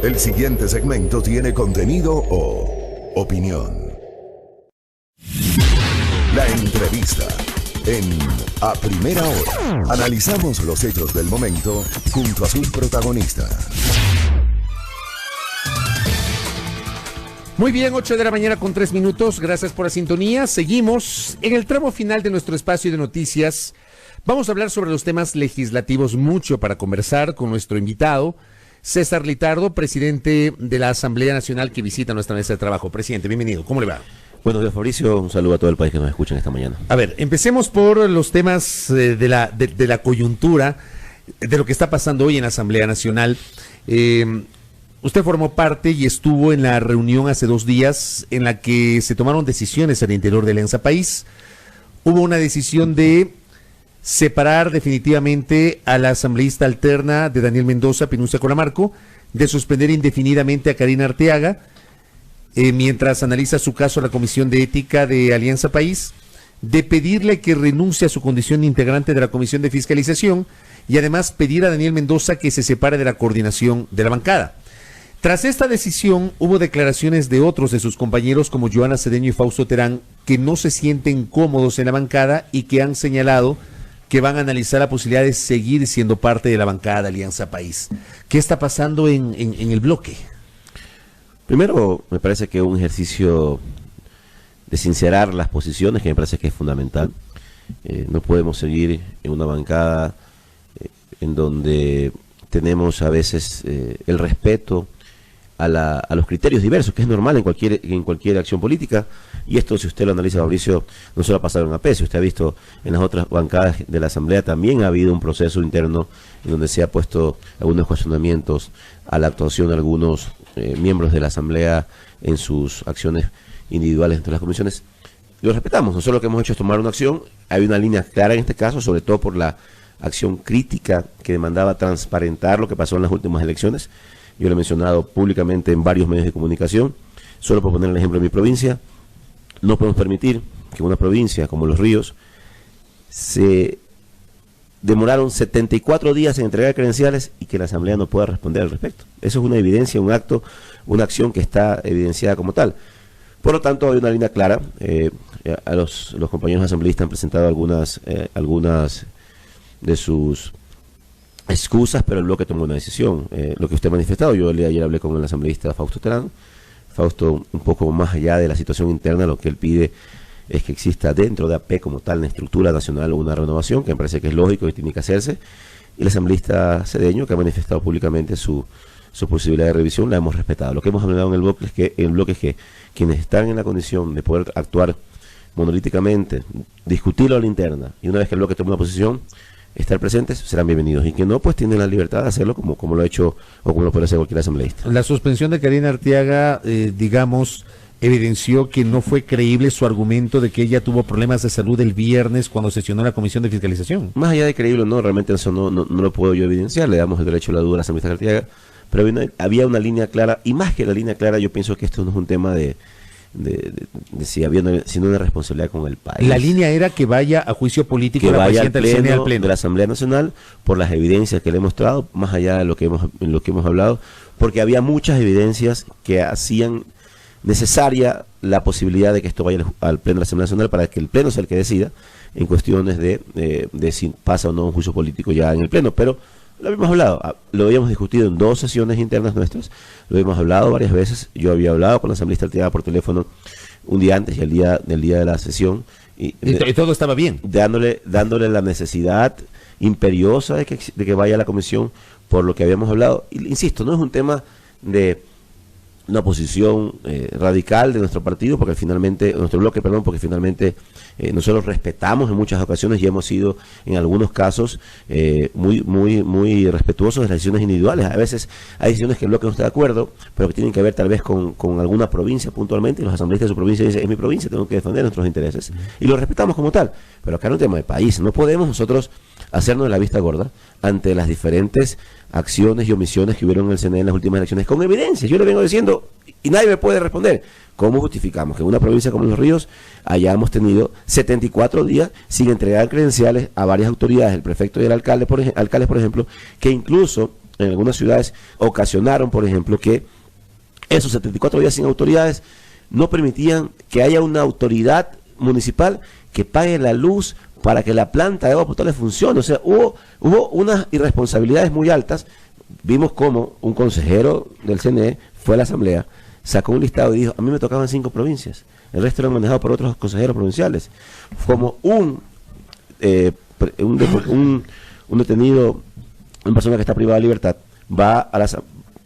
El siguiente segmento tiene contenido o opinión. La entrevista en A Primera Hora. Analizamos los hechos del momento junto a sus protagonistas. Muy bien, 8 de la mañana con 3 minutos. Gracias por la sintonía. Seguimos en el tramo final de nuestro espacio de noticias. Vamos a hablar sobre los temas legislativos, mucho para conversar con nuestro invitado, César Litardo, presidente de la Asamblea Nacional, que visita nuestra mesa de trabajo. Presidente, bienvenido. ¿Cómo le va? Buenos días, Fabricio. Un saludo a todo el país que nos escucha esta mañana. A ver, empecemos por los temas de la coyuntura, de lo que está pasando hoy en la Asamblea Nacional. Usted formó parte y estuvo en la reunión hace 2 días en la que se tomaron decisiones al interior de Alianza País. Hubo una decisión de separar definitivamente a la asambleísta alterna de Daniel Mendoza, Pinucia Colamarco, de suspender indefinidamente a Karina Arteaga, mientras analiza su caso la Comisión de Ética de Alianza País, de pedirle que renuncie a su condición de integrante de la Comisión de Fiscalización y además pedir a Daniel Mendoza que se separe de la coordinación de la bancada. Tras esta decisión, hubo declaraciones de otros de sus compañeros como Joana Cedeño y Fausto Terán, que no se sienten cómodos en la bancada y que han señalado que van a analizar la posibilidad de seguir siendo parte de la bancada de Alianza País. ¿Qué está pasando en el bloque? Primero, me parece que un ejercicio de sincerar las posiciones, que me parece que es fundamental. No podemos seguir en una bancada en donde tenemos a veces el respeto a los criterios diversos, que es normal en cualquier acción política, y esto, si usted lo analiza, Fabricio, no se va a pasar una pez. Usted ha visto en las otras bancadas de la Asamblea también ha habido un proceso interno en donde se ha puesto algunos cuestionamientos a la actuación de algunos miembros de la Asamblea en sus acciones individuales dentro de las comisiones. Lo respetamos. Nosotros lo que hemos hecho es tomar una acción. Hay una línea clara en este caso, sobre todo por la acción crítica que demandaba transparentar lo que pasó en las últimas elecciones. Yo lo he mencionado públicamente en varios medios de comunicación. Solo por poner el ejemplo de mi provincia, no podemos permitir que una provincia como Los Ríos se demoraron 74 días en entregar credenciales y que la Asamblea no pueda responder al respecto. Eso es una evidencia, un acto, una acción que está evidenciada como tal. Por lo tanto, hay una línea clara. A los compañeros asambleístas han presentado algunas de sus excusas, pero el bloque tomó una decisión. Lo que usted ha manifestado, yo ayer hablé con el asambleísta Fausto Terán. Fausto, un poco más allá de la situación interna, lo que él pide es que exista dentro de AP como tal, en la estructura nacional, una renovación, que me parece que es lógico y tiene que hacerse. Y el asambleísta Cedeño, que ha manifestado públicamente su posibilidad de revisión, la hemos respetado. Lo que hemos hablado en el bloque es que quienes están en la condición de poder actuar monolíticamente, discutirlo a la interna, y una vez que el bloque tome una posición, estar presentes, serán bienvenidos, y que no, pues tienen la libertad de hacerlo como lo ha hecho o como lo puede hacer cualquier asambleísta. La suspensión de Karina Arteaga, digamos, evidenció que no fue creíble su argumento de que ella tuvo problemas de salud el viernes cuando sesionó la Comisión de Fiscalización. Más allá de creíble o no, realmente eso no lo puedo yo evidenciar, le damos el derecho a la duda a la asambleísta Arteaga, pero había una línea clara, y más que la línea clara, yo pienso que esto no es un tema de sino una responsabilidad con el país. La línea era que vaya a juicio político que la vaya presidenta del CNE al pleno de la Asamblea Nacional por las evidencias que le he mostrado, más allá de lo que hemos hablado, porque había muchas evidencias que hacían necesaria la posibilidad de que esto vaya al pleno de la Asamblea Nacional para que el pleno sea el que decida en cuestiones de si pasa o no un juicio político ya en el pleno. Pero lo habíamos hablado, lo habíamos discutido en 2 sesiones internas nuestras, lo habíamos hablado varias veces. Yo había hablado con la asambleísta Arteaga por teléfono un día antes y el día de la sesión, y todo estaba bien, dándole la necesidad imperiosa de que vaya a la comisión por lo que habíamos hablado. Y, insisto, no es un tema de una posición radical de nuestro partido, porque finalmente, nuestro bloque, perdón, porque finalmente nosotros respetamos en muchas ocasiones y hemos sido en algunos casos muy respetuosos de las decisiones individuales. A veces hay decisiones que el bloque no está de acuerdo, pero que tienen que ver tal vez con alguna provincia puntualmente, y los asambleístas de su provincia dicen, es mi provincia, tengo que defender nuestros intereses, y lo respetamos como tal. Pero acá no es un tema de país, no podemos nosotros hacernos de la vista gorda ante las diferentes acciones y omisiones que hubieron en el CNE en las últimas elecciones, con evidencia. Yo le vengo diciendo, y nadie me puede responder, ¿cómo justificamos que en una provincia como Los Ríos hayamos tenido 74 días sin entregar credenciales a varias autoridades, el prefecto y el alcalde, alcaldes, por ejemplo, que incluso en algunas ciudades ocasionaron, por ejemplo, que esos 74 días sin autoridades no permitían que haya una autoridad municipal que pague la luz para que la planta de agua potable funcione. O sea, hubo unas irresponsabilidades muy altas. Vimos cómo un consejero del CNE fue a la asamblea, sacó un listado y dijo, a mí me tocaban 5 provincias, el resto eran manejados por otros consejeros provinciales. Como un detenido, una persona que está privada de libertad, va a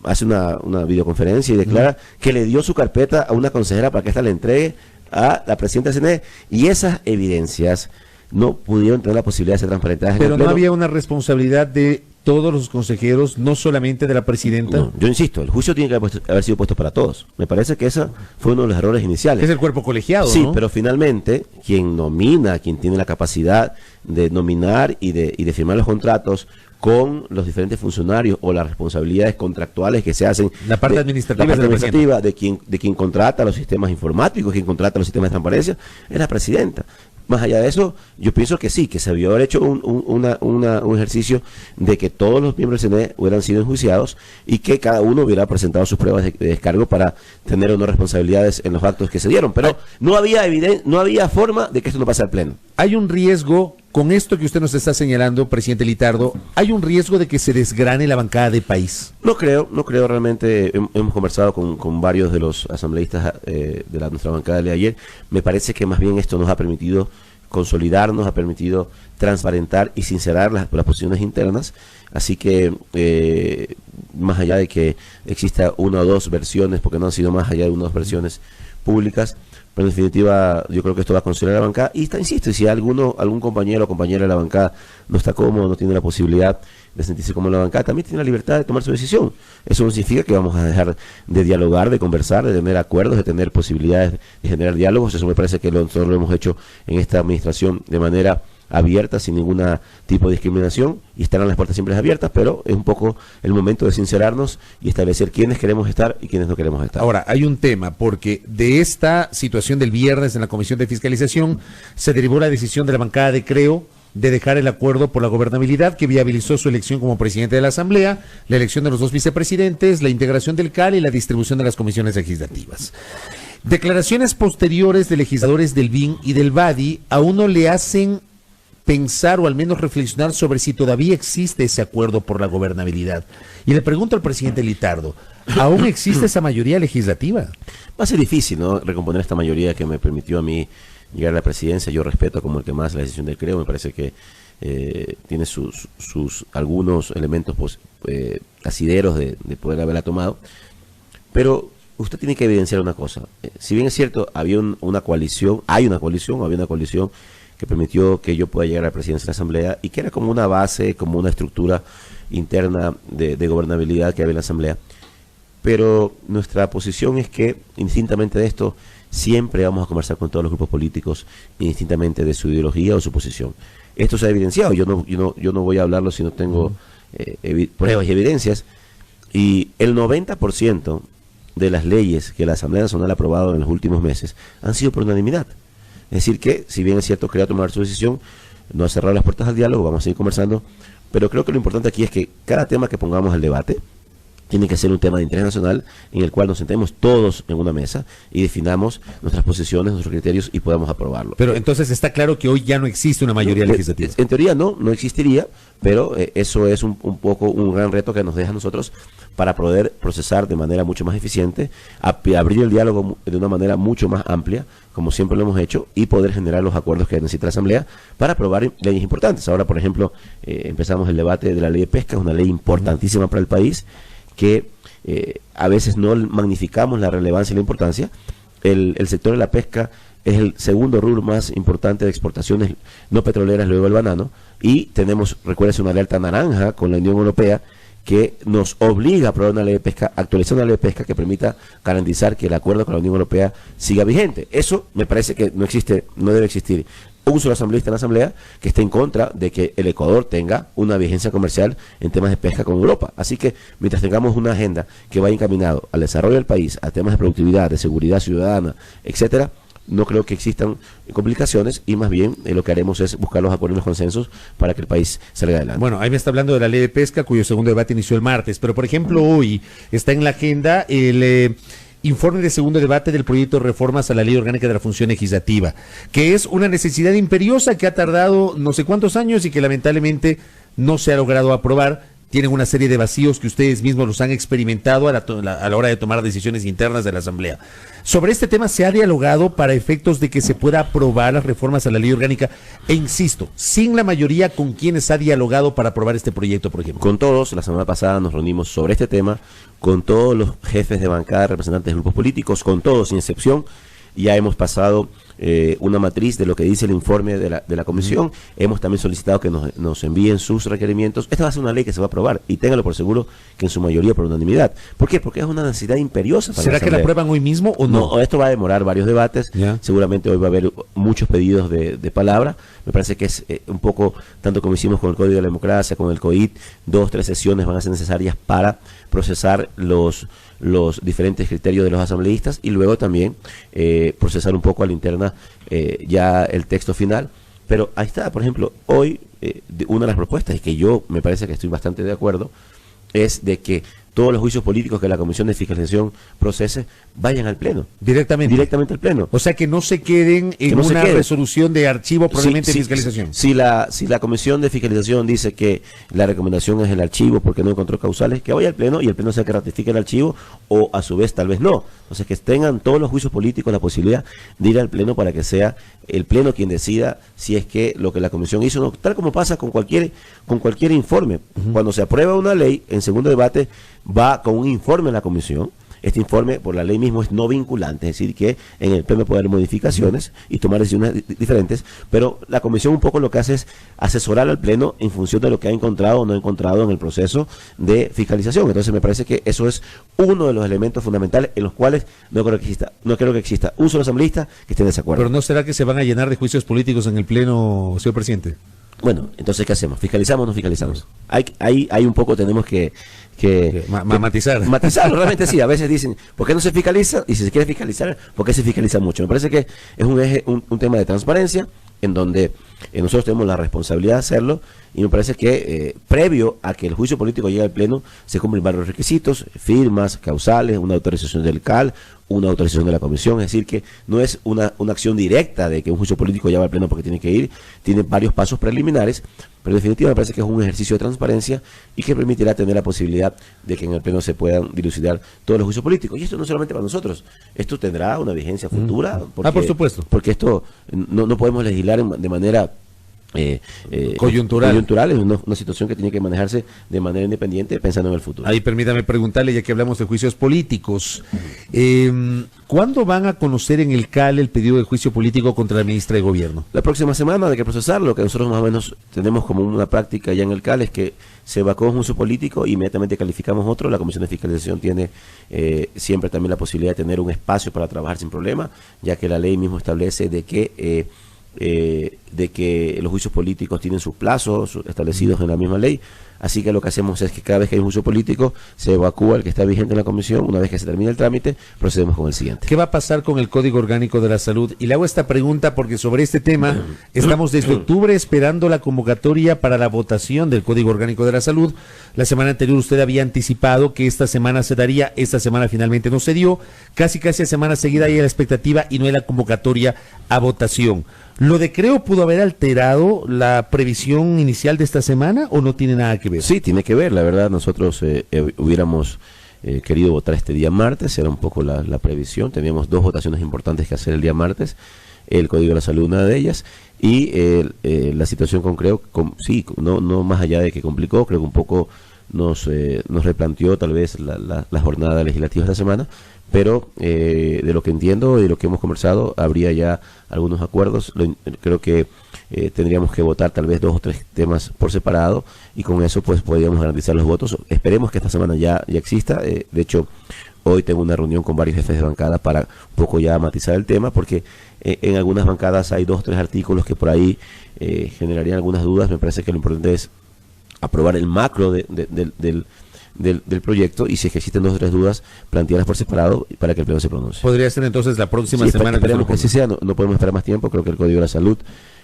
hace una videoconferencia y declara que le dio su carpeta a una consejera para que ésta le entregue a la presidenta del CNE, y esas evidencias no pudieron tener la posibilidad de ser transparentadas. Pero no había una responsabilidad de todos los consejeros, no solamente de la presidenta. No, yo insisto, el juicio tiene que haber sido puesto para todos. Me parece que ese fue uno de los errores iniciales. Es el cuerpo colegiado, sí, ¿no? pero finalmente quien nomina, quien tiene la capacidad de nominar y de firmar los contratos con los diferentes funcionarios o las responsabilidades contractuales que se hacen, la parte administrativa, de quien contrata los sistemas informáticos, quien contrata los sistemas de transparencia, es la presidenta. Más allá de eso, yo pienso que sí, que se debió haber hecho un ejercicio de que todos los miembros del CNE hubieran sido enjuiciados y que cada uno hubiera presentado sus pruebas de descargo para tener o no responsabilidades en los actos que se dieron. Pero no había forma de que esto no pase al Pleno. Hay un riesgo, con esto que usted nos está señalando, presidente Litardo, hay un riesgo de que se desgrane la bancada de país. No creo realmente. Hemos conversado con varios de los asambleístas de nuestra bancada de ayer. Me parece que más bien esto nos ha permitido consolidarnos, ha permitido transparentar y sincerar las posiciones internas. Así que más allá de que exista una o dos versiones, porque no han sido más allá de una o dos versiones públicas, pero en definitiva yo creo que esto va a consolidar la bancada. Y insisto, y si algún compañero o compañera de la bancada no está cómodo, no tiene la posibilidad de sentirse como en la bancada, también tiene la libertad de tomar su decisión. Eso no significa que vamos a dejar de dialogar, de conversar, de tener acuerdos, de tener posibilidades de generar diálogos. Eso me parece que nosotros lo hemos hecho en esta administración de manera abierta, sin ningún tipo de discriminación, y estarán las puertas siempre abiertas, pero es un poco el momento de sincerarnos y establecer quiénes queremos estar y quiénes no queremos estar. Ahora, hay un tema, porque de esta situación del viernes en la Comisión de Fiscalización se derivó la decisión de la bancada de Creo de dejar el acuerdo por la gobernabilidad que viabilizó su elección como presidente de la Asamblea, la elección de los 2 vicepresidentes, la integración del CAL y la distribución de las comisiones legislativas. Declaraciones posteriores de legisladores del BIN y del BADI a uno le hacen pensar o al menos reflexionar sobre si todavía existe ese acuerdo por la gobernabilidad. Y le pregunto al presidente Litardo, ¿aún existe esa mayoría legislativa? Va a ser difícil, ¿no?, recomponer esta mayoría que me permitió a mí llegar a la presidencia. Yo respeto como el que más la decisión del Creo, me parece que tiene sus algunos elementos asideros de poder haberla tomado, pero usted tiene que evidenciar una cosa. Si bien es cierto, había una coalición que permitió que yo pueda llegar a la presidencia de la Asamblea y que era como una base, como una estructura interna de gobernabilidad que había en la Asamblea. Pero nuestra posición es que, indistintamente de esto, siempre vamos a conversar con todos los grupos políticos, indistintamente de su ideología o su posición. Esto se ha evidenciado, yo no voy a hablarlo si no tengo pruebas y evidencias, y el 90% de las leyes que la Asamblea Nacional ha aprobado en los últimos meses han sido por unanimidad. Es decir que, si bien es cierto, Creo tomar su decisión, no ha cerrado las puertas al diálogo, vamos a seguir conversando, pero creo que lo importante aquí es que cada tema que pongamos al debate tiene que ser un tema de interés nacional en el cual nos sentemos todos en una mesa y definamos nuestras posiciones, nuestros criterios y podamos aprobarlo. Pero entonces está claro que hoy ya no existe una mayoría legislativa. En teoría no existiría, pero eso es un poco un gran reto que nos deja a nosotros para poder procesar de manera mucho más eficiente, abrir el diálogo de una manera mucho más amplia, como siempre lo hemos hecho, y poder generar los acuerdos que necesita la Asamblea para aprobar leyes importantes. Ahora, por ejemplo, empezamos el debate de la ley de pesca, una ley importantísima para el país, que a veces no magnificamos la relevancia y la importancia. El sector de la pesca es el segundo rubro más importante de exportaciones no petroleras luego del banano, y tenemos, recuérdese, una alerta naranja con la Unión Europea que nos obliga a aprobar una ley de pesca, actualizar una ley de pesca que permita garantizar que el acuerdo con la Unión Europea siga vigente. Eso me parece que no existe, no debe existir un solo asambleísta en la Asamblea que esté en contra de que el Ecuador tenga una vigencia comercial en temas de pesca con Europa. Así que mientras tengamos una agenda que vaya encaminado al desarrollo del país, a temas de productividad, de seguridad ciudadana, etcétera, no creo que existan complicaciones y más bien lo que haremos es buscar los acuerdos y los consensos para que el país salga adelante. Bueno, ahí me está hablando de la ley de pesca, cuyo segundo debate inició el martes, pero por ejemplo hoy está en la agenda el informe de segundo debate del proyecto de reformas a la Ley Orgánica de la Función Legislativa, que es una necesidad imperiosa que ha tardado no sé cuántos años y que lamentablemente no se ha logrado aprobar. Tienen una serie de vacíos que ustedes mismos los han experimentado a la hora de tomar decisiones internas de la Asamblea. Sobre este tema se ha dialogado para efectos de que se pueda aprobar las reformas a la ley orgánica e insisto, sin la mayoría con quienes ha dialogado para aprobar este proyecto, por ejemplo. Con todos, la semana pasada nos reunimos sobre este tema, con todos los jefes de bancada, representantes de grupos políticos, con todos sin excepción. Ya hemos pasado una matriz de lo que dice el informe de la comisión. Hemos también solicitado que nos envíen sus requerimientos. Esta va a ser una ley que se va a aprobar y téngalo por seguro que en su mayoría por unanimidad. ¿Por qué? Porque es una necesidad imperiosa para ¿Será que la aprueban hoy mismo o no? No, esto va a demorar varios debates. Ya. Seguramente hoy va a haber muchos pedidos de palabra. Me parece que es un poco, tanto como hicimos con el Código de la Democracia, con el COIT, 2-3 sesiones van a ser necesarias para procesar los diferentes criterios de los asambleístas y luego también procesar un poco a la interna ya el texto final. Pero ahí está, por ejemplo, hoy una de las propuestas, y que yo me parece que estoy bastante de acuerdo, es de que todos los juicios políticos que la Comisión de Fiscalización procese vayan al Pleno. Directamente al Pleno. O sea, que no se queden en una resolución de archivo probablemente de fiscalización. Si la Comisión de Fiscalización dice que la recomendación es el archivo porque no encontró causales, que vaya al Pleno y el Pleno sea que ratifique el archivo o a su vez tal vez no. Entonces que tengan todos los juicios políticos la posibilidad de ir al Pleno para que sea el Pleno quien decida si es que lo que la Comisión hizo, no, tal como pasa con cualquier informe. Cuando se aprueba una ley, en segundo debate va con un informe a la Comisión. Este informe, por la ley mismo, es no vinculante, es decir, que en el Pleno puede haber modificaciones y tomar decisiones diferentes, pero la Comisión un poco lo que hace es asesorar al Pleno en función de lo que ha encontrado o no ha encontrado en el proceso de fiscalización. Entonces me parece que eso es uno de los elementos fundamentales en los cuales no creo que exista un solo asambleísta que esté en desacuerdo. Pero ¿no será que se van a llenar de juicios políticos en el Pleno, señor presidente? Bueno, entonces ¿qué hacemos? ¿Fiscalizamos o no fiscalizamos? Hay un poco, tenemos que matizar. Matizarlo, realmente sí. A veces dicen, ¿por qué no se fiscaliza? Y si se quiere fiscalizar, ¿por qué se fiscaliza mucho? Me parece que es un tema de transparencia en donde nosotros tenemos la responsabilidad de hacerlo y me parece que previo a que el juicio político llegue al Pleno se cumplen varios requisitos, firmas, causales, una autorización del CAL, una autorización de la Comisión, es decir que no es una acción directa de que un juicio político lleva al Pleno porque tiene que ir, tiene varios pasos preliminares, pero en definitiva me parece que es un ejercicio de transparencia y que permitirá tener la posibilidad de que en el Pleno se puedan dilucidar todos los juicios políticos. Y esto no solamente para nosotros, esto tendrá una vigencia futura. Porque, por supuesto. Porque esto no podemos legislar de manera coyuntural. Es una situación que tiene que manejarse de manera independiente pensando en el futuro. Ahí permítame preguntarle, ya que hablamos de juicios políticos, ¿cuándo van a conocer en el CAL el pedido de juicio político contra la ministra de Gobierno? La próxima semana hay que procesarlo. Lo que nosotros más o menos tenemos como una práctica ya en el CAL es que se evacúa un juicio político e inmediatamente calificamos otro. La Comisión de Fiscalización tiene siempre también la posibilidad de tener un espacio para trabajar sin problema, ya que la ley mismo establece de que los juicios políticos tienen sus plazos establecidos en la misma ley, así que lo que hacemos es que cada vez que hay un juicio político se evacúa el que está vigente en la comisión. Una vez que se termina el trámite procedemos con el siguiente. ¿Qué va a pasar con el Código Orgánico de la Salud? Y le hago esta pregunta porque sobre este tema estamos desde octubre esperando la convocatoria para la votación del Código Orgánico de la Salud. La semana anterior usted había anticipado que esta semana se daría, esta semana finalmente no se dio, casi a semana seguida hay la expectativa y no hay la convocatoria a votación. ¿Lo de Creo pudo haber alterado la previsión inicial de esta semana o no tiene nada que ver? Sí, tiene que ver. La verdad, nosotros hubiéramos querido votar este día martes, era un poco la previsión. Teníamos 2 votaciones importantes que hacer el día martes, el Código de la Salud, una de ellas, y la situación con Creo, sí, no más allá de que complicó, creo que un poco nos replanteó tal vez la jornada legislativa de esta semana, pero de lo que entiendo y de lo que hemos conversado, habría ya algunos acuerdos. Creo que tendríamos que votar tal vez 2 o 3 temas por separado y con eso pues podríamos garantizar los votos. Esperemos que esta semana ya exista. De hecho, hoy tengo una reunión con varios jefes de bancada para un poco ya matizar el tema, porque en algunas bancadas hay 2 o 3 artículos que por ahí generarían algunas dudas. Me parece que lo importante es aprobar el macro del del proyecto, y si es que existen 2 o 3 dudas, plantearlas por separado para que el Pleno se pronuncie. Podría ser entonces la próxima Sí, semana. esperemos que así sea, no podemos esperar más tiempo, creo que el Código de la Salud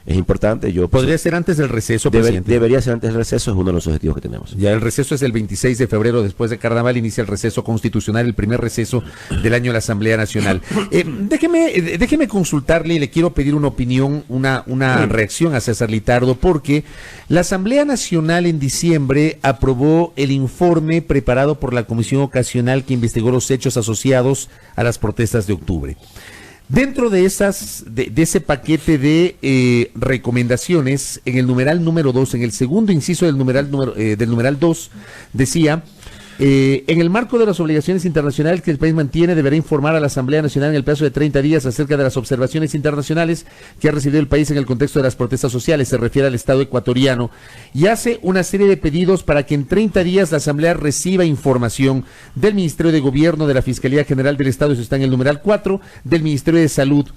es importante. Podría ser antes del receso, presidente. Debería ser antes del receso, es uno de los objetivos que tenemos. Ya el receso es el 26 de febrero, después de Carnaval, inicia el receso constitucional, el primer receso del año de la Asamblea Nacional. Déjeme consultarle y le quiero pedir una opinión, una reacción a César Litardo, porque la Asamblea Nacional en diciembre aprobó el informe preparado por la Comisión Ocasional que investigó los hechos asociados a las protestas de octubre. Dentro de ese paquete de recomendaciones, en el numeral número 2, en el segundo inciso del numeral 2, decía: en el marco de las obligaciones internacionales que el país mantiene, deberá informar a la Asamblea Nacional en el plazo de 30 días acerca de las observaciones internacionales que ha recibido el país en el contexto de las protestas sociales. Se refiere al Estado ecuatoriano y hace una serie de pedidos para que en 30 días la Asamblea reciba información del Ministerio de Gobierno, de la Fiscalía General del Estado, eso está en el numeral 4, del Ministerio de Salud.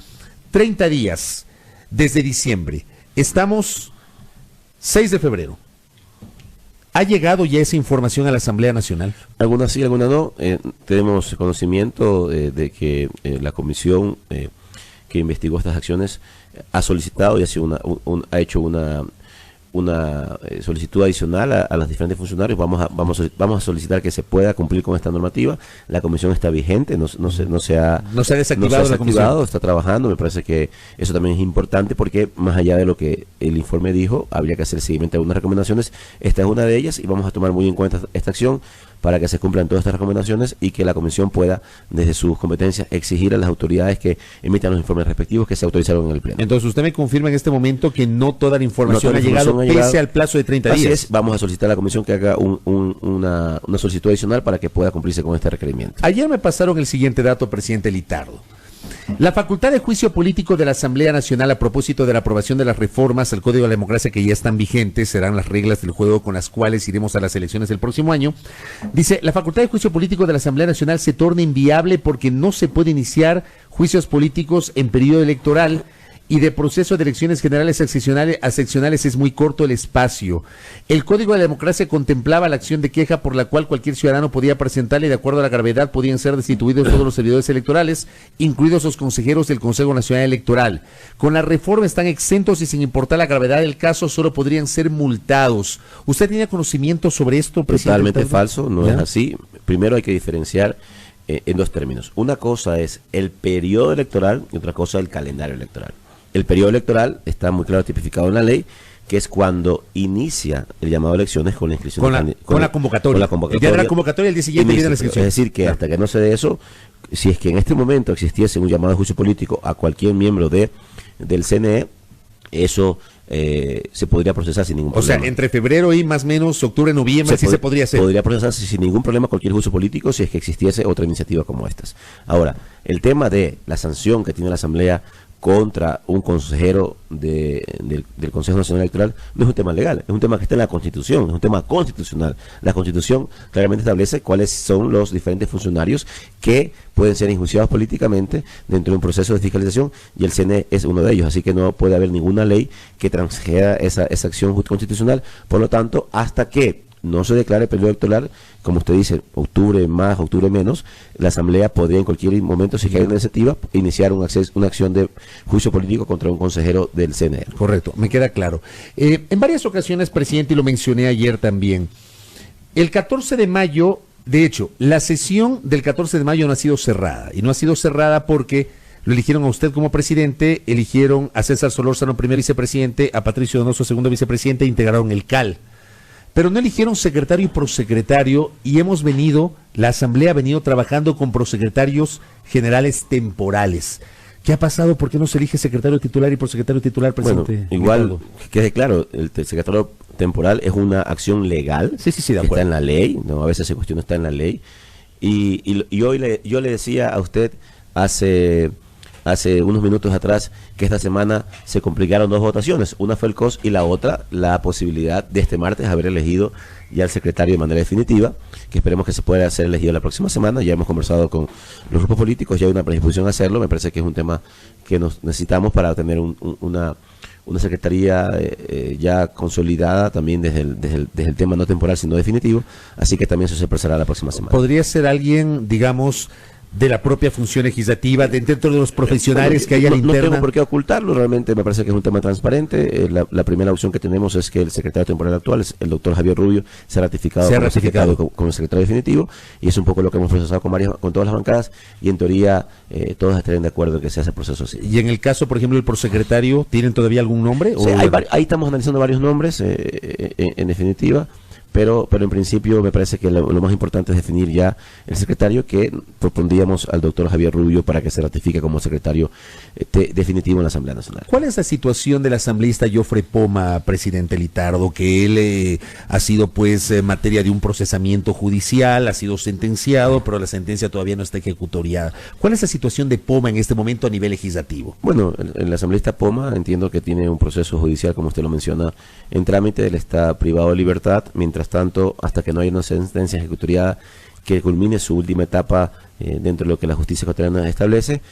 30 días desde diciembre. Estamos 6 de febrero. ¿Ha llegado ya esa información a la Asamblea Nacional? Algunas sí, algunas no. Tenemos conocimiento de que la comisión que investigó estas acciones ha solicitado y ha hecho una solicitud adicional a los diferentes funcionarios. Vamos a solicitar que se pueda cumplir con esta normativa. La comisión está vigente, no se ha desactivado la comisión. Está trabajando. Me parece que eso también es importante, porque más allá de lo que el informe dijo, habría que hacer seguimiento a algunas recomendaciones. Esta es una de ellas y vamos a tomar muy en cuenta esta acción para que se cumplan todas estas recomendaciones y que la comisión pueda, desde sus competencias, exigir a las autoridades que emitan los informes respectivos que se autorizaron en el Pleno. Entonces, usted me confirma en este momento que no toda la información ha llegado pese al plazo de 30 días. Así es, vamos a solicitar a la comisión que haga una solicitud adicional para que pueda cumplirse con este requerimiento. Ayer me pasaron el siguiente dato, presidente Litardo. La facultad de juicio político de la Asamblea Nacional a propósito de la aprobación de las reformas al Código de la Democracia que ya están vigentes, serán las reglas del juego con las cuales iremos a las elecciones del próximo año, dice: la facultad de juicio político de la Asamblea Nacional se torna inviable porque no se puede iniciar juicios políticos en periodo electoral y de proceso de elecciones generales a seccionales es muy corto el espacio. El Código de la Democracia contemplaba la acción de queja por la cual cualquier ciudadano podía presentarle, y de acuerdo a la gravedad podían ser destituidos todos los servidores electorales, incluidos los consejeros del Consejo Nacional Electoral. Con la reforma están exentos y, sin importar la gravedad del caso, solo podrían ser multados. ¿Usted tiene conocimiento sobre esto, presidente? Totalmente falso, no es así. Primero hay que diferenciar en 2 términos. Una cosa es el periodo electoral y otra cosa el calendario electoral. El periodo electoral está muy claro tipificado en la ley, que es cuando inicia el llamado a elecciones con la inscripción. Con la convocatoria. El día de la convocatoria, el día siguiente viene la inscripción. Es decir, que hasta que no se dé eso, si es que en este momento existiese un llamado a juicio político a cualquier miembro del CNE, eso se podría procesar sin ningún problema. O sea, entre febrero y más o menos octubre, noviembre, se podría hacer. Podría procesarse sin ningún problema cualquier juicio político si es que existiese otra iniciativa como estas. Ahora, el tema de la sanción que tiene la Asamblea contra un consejero del Consejo Nacional Electoral no es un tema legal, es un tema que está en la Constitución, es un tema constitucional. La Constitución claramente establece cuáles son los diferentes funcionarios que pueden ser enjuiciados políticamente dentro de un proceso de fiscalización, y el CNE es uno de ellos, así que no puede haber ninguna ley que transgreda esa acción constitucional. Por lo tanto, hasta que no se declare periodo electoral, como usted dice, octubre más, octubre menos, la Asamblea podría en cualquier momento, si hay una iniciativa, iniciar una acción de juicio político contra un consejero del CNE. Correcto, me queda claro. En varias ocasiones, presidente, y lo mencioné ayer también, el 14 de mayo, de hecho, la sesión del 14 de mayo no ha sido cerrada, y no ha sido cerrada porque lo eligieron a usted como presidente, eligieron a César Solórzano, primer vicepresidente, a Patricio Donoso, segundo vicepresidente, e integraron el CAL. Pero no eligieron secretario y prosecretario, y la Asamblea ha venido trabajando con prosecretarios generales temporales. ¿Qué ha pasado? ¿Por qué no se elige secretario titular y prosecretario titular, presidente? Bueno, igual, que quede claro, el secretario temporal es una acción legal. Sí, de acuerdo. Está en la ley, no, a veces se cuestiona, está en la ley. Y hoy yo le decía a usted hace unos minutos atrás que esta semana se complicaron 2 votaciones. Una fue el COS y la otra la posibilidad de este martes haber elegido ya al secretario de manera definitiva, que esperemos que se pueda ser elegido la próxima semana. Ya hemos conversado con los grupos políticos, ya hay una predisposición a hacerlo. Me parece que es un tema que nos necesitamos para tener una secretaría ya consolidada también desde el tema no temporal sino definitivo, así que también eso se expresará la próxima semana. ¿Podría ser alguien, digamos, de la propia función legislativa, dentro de los profesionales que hay a la interna? No tengo por qué ocultarlo, realmente me parece que es un tema transparente. La primera opción que tenemos es que el secretario temporal actual, el doctor Javier Rubio, sea ratificado como secretario definitivo, y es un poco lo que hemos procesado con todas las bancadas, y en teoría todos estarían de acuerdo en que se hace el proceso así. Y en el caso, por ejemplo, del prosecretario, ¿tienen todavía algún nombre? Sí, ahí estamos analizando varios nombres, en definitiva. Pero en principio me parece que lo más importante es definir ya el secretario, que propondríamos al doctor Javier Rubio para que se ratifique como secretario definitivo en la Asamblea Nacional. ¿Cuál es la situación del asambleísta Jofre Poma, presidente Litardo, que él ha sido pues materia de un procesamiento judicial, ha sido sentenciado, pero la sentencia todavía no está ejecutoriada? ¿Cuál es la situación de Poma en este momento a nivel legislativo? Bueno, el asambleísta Poma entiendo que tiene un proceso judicial, como usted lo menciona, en trámite. Él está privado de libertad, mientras tanto, hasta que no haya una sentencia ejecutoriada que culmine su última etapa dentro de lo que la justicia ecuatoriana establece,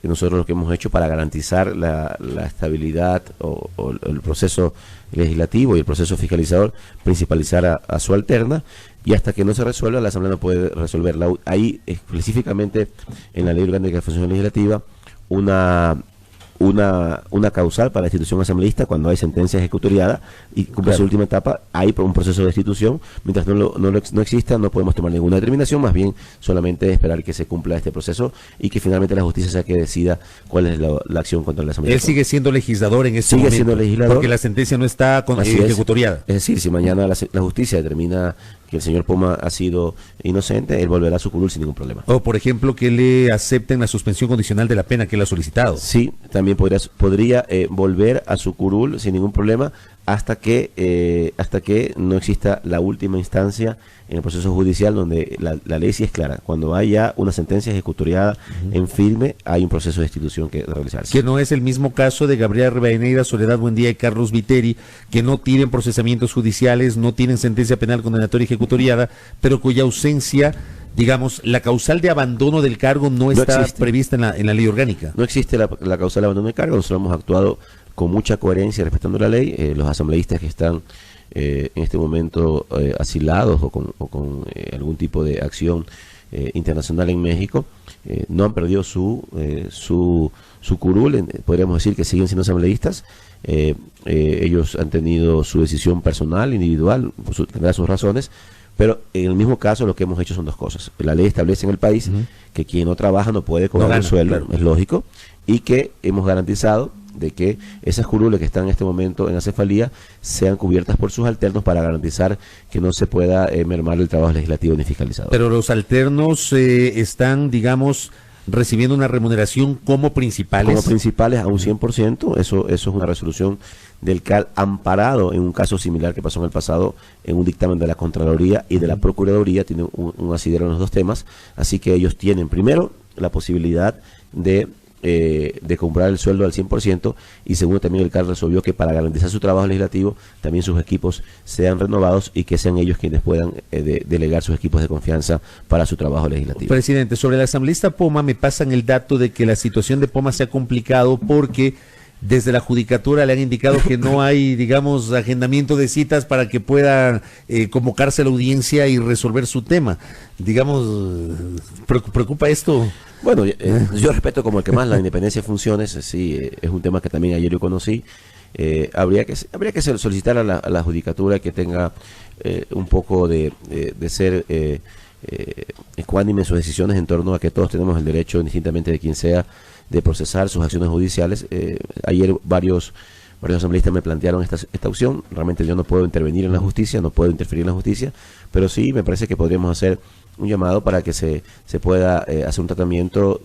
nosotros lo que hemos hecho para garantizar la estabilidad o el proceso legislativo y el proceso fiscalizador, principalizar a su alterna, y hasta que no se resuelva, la Asamblea no puede resolverla. Ahí específicamente en la Ley Orgánica de Función Legislativa, una causal para la institución asambleísta cuando hay sentencia ejecutoriada y cumple su última etapa, hay un proceso de destitución. Mientras no exista, no podemos tomar ninguna determinación, más bien solamente esperar que se cumpla este proceso y que finalmente la justicia sea que decida cuál es la acción contra la asamblea. Él sigue siendo legislador en este momento. Sigue siendo legislador. Porque la sentencia no está ejecutoriada. Es decir, si mañana la justicia determina que el señor Poma ha sido inocente, él volverá a su curul sin ningún problema. O, por ejemplo, que le acepten la suspensión condicional de la pena que él ha solicitado. Sí, también podría volver a su curul sin ningún problema hasta que no exista la última instancia en el proceso judicial, donde la ley sí es clara. Cuando haya una sentencia ejecutoriada en firme, hay un proceso de destitución que realizarse. Que no es el mismo caso de Gabriela Rivadeneira, Soledad Buendía y Carlos Viteri, que no tienen procesamientos judiciales, no tienen sentencia penal condenatoria ejecutoriada, pero cuya ausencia, digamos, la causal de abandono del cargo no está prevista en la ley orgánica. No existe la causal de abandono del cargo. Nosotros hemos actuado con mucha coherencia respetando la ley. Los asambleístas que están en este momento asilados o con algún tipo de acción internacional en México no han perdido su curul. Podríamos decir que siguen siendo asambleístas. Ellos han tenido su decisión personal, individual, tendrán sus razones. Pero en el mismo caso lo que hemos hecho son dos cosas. La ley establece en el país que quien no trabaja no puede cobrar un sueldo, claro, es lógico, y que hemos garantizado de que esas curules que están en este momento en acefalía sean cubiertas por sus alternos para garantizar que no se pueda mermar el trabajo legislativo ni fiscalizador. Pero los alternos están, digamos, recibiendo una remuneración como principales. Como principales a un 100%, eso es una resolución del CAL amparado en un caso similar que pasó en el pasado en un dictamen de la Contraloría y de la Procuraduría. Tiene un asidero en los dos temas, así que ellos tienen primero la posibilidad de comprar el sueldo al 100%, y segundo, también el CAL resolvió que para garantizar su trabajo legislativo también sus equipos sean renovados y que sean ellos quienes puedan delegar sus equipos de confianza para su trabajo legislativo. Presidente, sobre la asambleísta Poma me pasan el dato de que la situación de Poma se ha complicado porque desde la judicatura le han indicado que no hay, digamos, agendamiento de citas para que pueda convocarse a la audiencia y resolver su tema. Digamos, ¿preocupa esto? Bueno, yo respeto como el que más la independencia de funciones. Sí, es un tema que también ayer yo conocí. Habría que solicitar a la judicatura que tenga un poco de ser ecuánime en sus decisiones en torno a que todos tenemos el derecho, indistintamente de quien sea, de procesar sus acciones judiciales. Ayer varios asambleístas me plantearon esta opción. Realmente yo no puedo intervenir en la justicia, no puedo interferir en la justicia, pero sí me parece que podríamos hacer un llamado para que se pueda hacer un tratamiento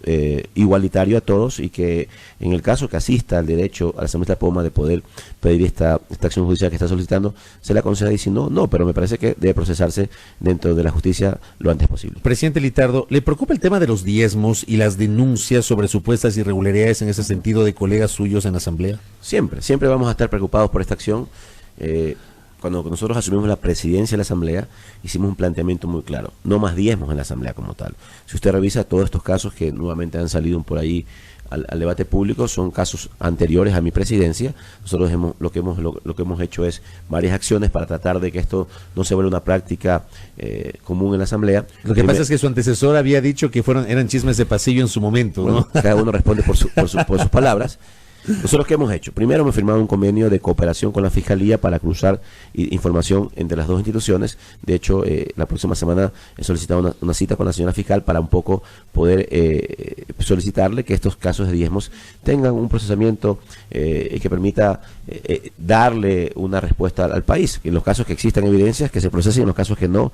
igualitario a todos, y que en el caso que asista al derecho a la asambleísta Poma de poder pedir esta acción judicial que está solicitando, se la conceda, y si no, pero me parece que debe procesarse dentro de la justicia lo antes posible. Presidente Litardo, ¿le preocupa el tema de los diezmos y las denuncias sobre supuestas irregularidades en ese sentido de colegas suyos en la asamblea? Siempre vamos a estar preocupados por esta acción. Cuando nosotros asumimos la presidencia de la Asamblea, hicimos un planteamiento muy claro: no más diezmos en la Asamblea como tal. Si usted revisa todos estos casos que nuevamente han salido por ahí al debate público son casos anteriores a mi presidencia. Nosotros lo que hemos hecho es varias acciones para tratar de que esto no se vuelva una práctica común en la Asamblea. Lo que pasa es que su antecesor había dicho que eran chismes de pasillo en su momento, ¿no? Bueno, cada uno responde por sus palabras. Nosotros, ¿qué hemos hecho? Primero, hemos firmado un convenio de cooperación con la Fiscalía para cruzar información entre las dos instituciones. De hecho, la próxima semana he solicitado una cita con la señora fiscal para un poco poder solicitarle que estos casos de diezmos tengan un procesamiento que permita darle una respuesta al país. En los casos que existan evidencias, que se procesen; en los casos que no,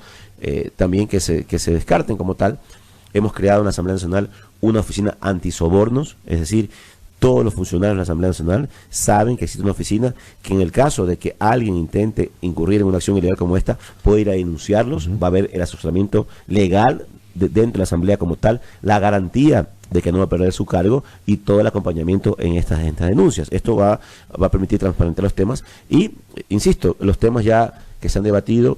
también que se descarten como tal. Hemos creado en la Asamblea Nacional una oficina antisobornos, es decir, todos los funcionarios de la Asamblea Nacional saben que existe una oficina que, en el caso de que alguien intente incurrir en una acción ilegal como esta, puede ir a denunciarlos. Va a haber el asesoramiento legal dentro de la Asamblea como tal, la garantía de que no va a perder su cargo y todo el acompañamiento en estas denuncias. Esto va a permitir transparentar los temas y, insisto, los temas ya que se han debatido.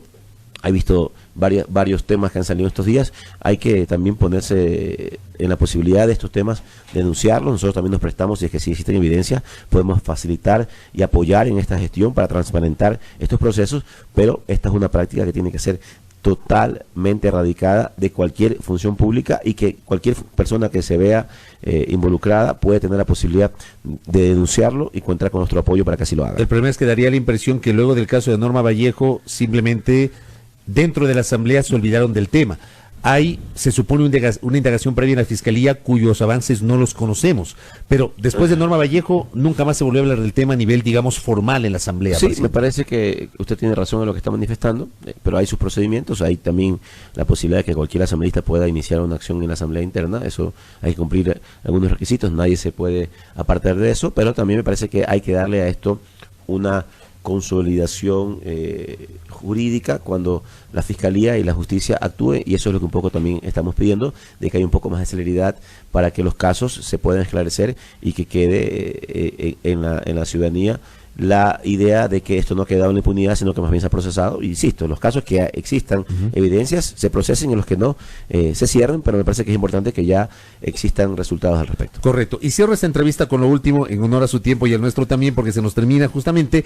He visto varios temas que han salido estos días. Hay que también ponerse en la posibilidad de estos temas, denunciarlos. Nosotros también nos prestamos, y es que si existen evidencias, podemos facilitar y apoyar en esta gestión para transparentar estos procesos, pero esta es una práctica que tiene que ser totalmente erradicada de cualquier función pública, y que cualquier persona que se vea involucrada puede tener la posibilidad de denunciarlo y contar con nuestro apoyo para que así lo haga. El problema es que daría la impresión que luego del caso de Norma Vallejo, simplemente dentro de la Asamblea se olvidaron del tema. Se supone una indagación previa en la Fiscalía cuyos avances no los conocemos, pero después de Norma Vallejo nunca más se volvió a hablar del tema a nivel, digamos, formal en la Asamblea. Sí, me parece que usted tiene razón en lo que está manifestando, pero hay sus procedimientos. Hay también la posibilidad de que cualquier asambleísta pueda iniciar una acción en la Asamblea interna. Eso hay que cumplir algunos requisitos, nadie se puede apartar de eso, pero también me parece que hay que darle a esto una consolidación jurídica cuando la Fiscalía y la Justicia actúen, y eso es lo que un poco también estamos pidiendo, de que haya un poco más de celeridad para que los casos se puedan esclarecer y que quede en la ciudadanía la idea de que esto no ha quedado en la impunidad, sino que más bien se ha procesado. Insisto, en los casos que existan evidencias se procesen, y en los que no se cierren, pero me parece que es importante que ya existan resultados al respecto. Correcto. Y cierro esta entrevista con lo último, en honor a su tiempo y al nuestro también, porque se nos termina justamente.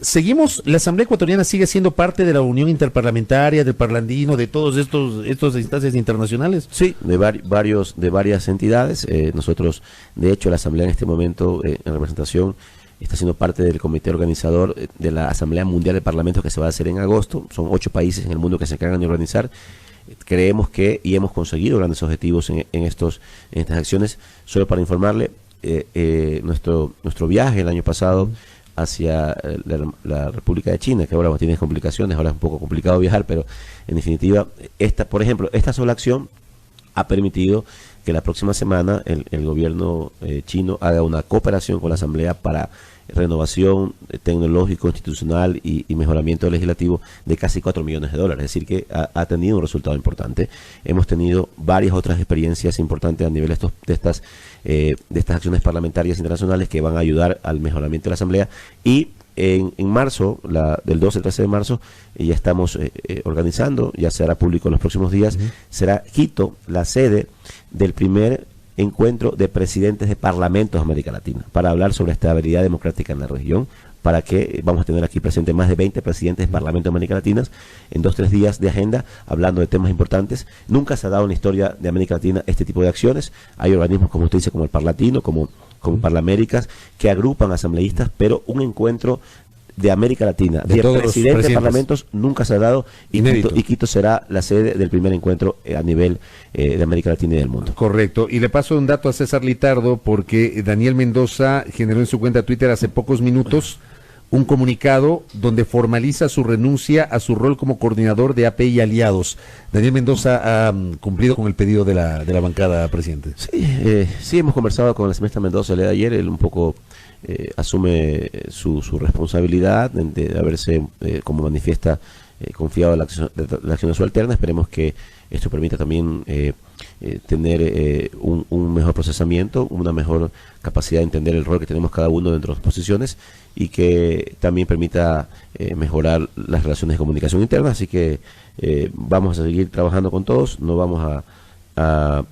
Seguimos, la Asamblea Ecuatoriana sigue siendo parte de la Unión Interparlamentaria, del Parlandino, de todos estos instancias internacionales. Sí, de varias entidades. Nosotros, de hecho, la Asamblea en este momento, en representación, está siendo parte del comité organizador de la Asamblea Mundial de Parlamentos, que se va a hacer en agosto. Son 8 países en el mundo que se encargan de organizar. Creemos que, y hemos conseguido grandes objetivos en estas acciones. Solo para informarle, nuestro viaje el año pasado hacia la República de China, que ahora tiene complicaciones, ahora es un poco complicado viajar, pero en definitiva, por ejemplo, esta sola acción ha permitido que la próxima semana el gobierno chino haga una cooperación con la Asamblea para renovación tecnológico, institucional y mejoramiento legislativo de casi $4 millones. Es decir, que ha tenido un resultado importante. Hemos tenido varias otras experiencias importantes a nivel de estas acciones parlamentarias internacionales que van a ayudar al mejoramiento de la Asamblea. Y en marzo, del 12 al 13 de marzo, ya estamos organizando, ya se hará público en los próximos días, será Quito la sede del primer encuentro de presidentes de parlamentos de América Latina, para hablar sobre estabilidad democrática en la región, para que vamos a tener aquí presente más de 20 presidentes de parlamentos de América Latina en 2-3 días de agenda, hablando de temas importantes. Nunca se ha dado en la historia de América Latina este tipo de acciones. Hay organismos, como usted dice, como el Parlatino, como Parlaméricas, que agrupan asambleístas, pero un encuentro de América Latina, de presidentes de parlamentos, nunca se ha dado, y Quito será la sede del primer encuentro a nivel de América Latina y del mundo. Correcto. Y le paso un dato a César Litardo, porque Daniel Mendoza generó en su cuenta Twitter hace pocos minutos un comunicado donde formaliza su renuncia a su rol como coordinador de AP y aliados. Daniel Mendoza ha cumplido con el pedido de la bancada, presidente. Sí, hemos conversado con la semestra Mendoza el día de ayer. Él un poco asume su responsabilidad de haberse, como manifiesta, confiado en la acción de su alterna. Esperemos que esto permita también tener un mejor procesamiento, una mejor capacidad de entender el rol que tenemos cada uno dentro de las posiciones, y que también permita mejorar las relaciones de comunicación interna. Así que vamos a seguir trabajando con todos, no vamos a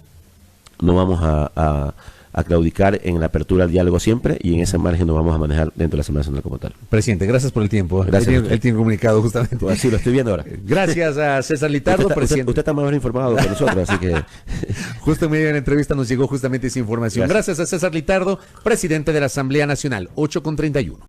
a claudicar en la apertura al diálogo siempre, y en ese margen nos vamos a manejar dentro de la Asamblea Nacional como tal. Presidente, gracias por el tiempo. Gracias. Él tiene comunicado justamente. Pues así lo estoy viendo ahora. Gracias a César Litardo, presidente. Usted está más informado que nosotros, así que... Justo en medio de la entrevista nos llegó justamente esa información. Gracias a César Litardo, presidente de la Asamblea Nacional, 8:31.